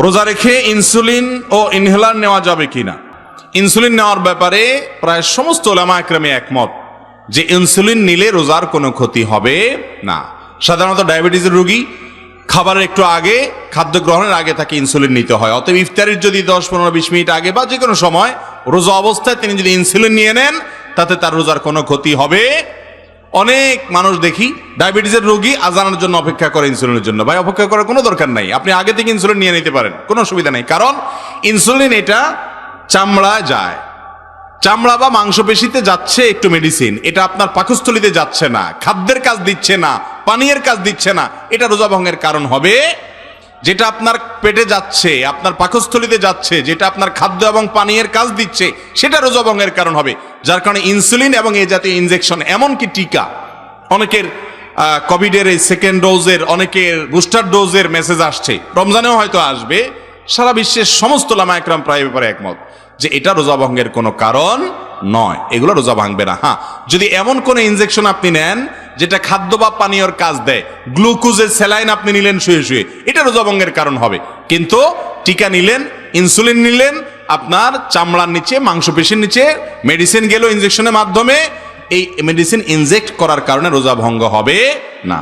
রোজা রেখে ইনসুলিন ও ইনহেলার নেওয়া যাবে কিনা? ইনসুলিন নেওয়ার ব্যাপারে প্রায় সমস্ত উলামা একরামে একমত যে ইনসুলিন নিলে রোজার কোনো ক্ষতি হবে না। সাধারণত ডায়াবেটিসের রোগী খাবারের একটু আগে, খাদ্য গ্রহণের আগে তাকে ইনসুলিন নিতে হয়। অতএব ইফতারির যদি 10-15-20 মিনিট আগে বা যে কোনো সময় রোজা অবস্থায় তিনি যদি ইনসুলিন নিয়ে নেন, তাতে তার রোজার কোনো ক্ষতি হবে। অনেক মানুষ দেখি ডায়াবেটিসের রোগী আজানের জন্য অপেক্ষা করে ইনসুলিনের জন্য। ভাই, অপেক্ষা করার কোনো দরকার নাই, আপনি আগে থেকে ইনসুলিন নিয়ে নিতে পারেন, কোনো অসুবিধা নেই। কারণ ইনসুলিন এটা চামড়ায় যায়, চামড়া বা মাংসপেশিতে যাচ্ছে একটু মেডিসিন, এটা আপনার পাকস্থলীতে যাচ্ছে না, খাদ্যের কাজ দিচ্ছে না, পানীয়ের কাজ দিচ্ছে না। এটা রোজা ভঙ্গের কারণ হবে। যেটা আপনার পেটে যাচ্ছে, আপনার পাকস্থলীতে যাচ্ছে, যেটা আপনার খাদ্য এবং পানীয়ের কাজ দিচ্ছে, সেটা রোজা ভঙ্গের কারণ হবে। যার কারণে ইনসুলিন এবং এই জাতীয় ইনজেকশন, এমনকি টিকা, অনেকের কোভিডের এই সেকেন্ড ডোজের, অনেকের বুস্টার ডোজের মেসেজ আসছে, রমজানেও হয়তো আসবে। সারা বিশ্বের সমস্ত উলামা একরাম প্রায় ব্যাপারে একমত যে এটা রোজা ভঙ্গের কোনো কারণ নয়, এগুলো রোজা ভাঙবে না। হ্যাঁ, যদি এমন কোন ইনজেকশন আপনি নেন যেটা খাদ্য বা পানীয়র কাজ দেয়, গ্লুকোজের স্যালাইন আপনি নিলেন শুয়ে শুয়ে, এটা রোজা ভঙ্গের কারণ হবে। কিন্তু টিকা নিলেন, ইনসুলিন নিলেন, আপনার চামড়ার নিচে, মাংসপেশির নিচে মেডিসিন গেল ইনজেকশনের মাধ্যমে, এই মেডিসিন ইনজেক্ট করার কারণে রোজা ভঙ্গ হবে না।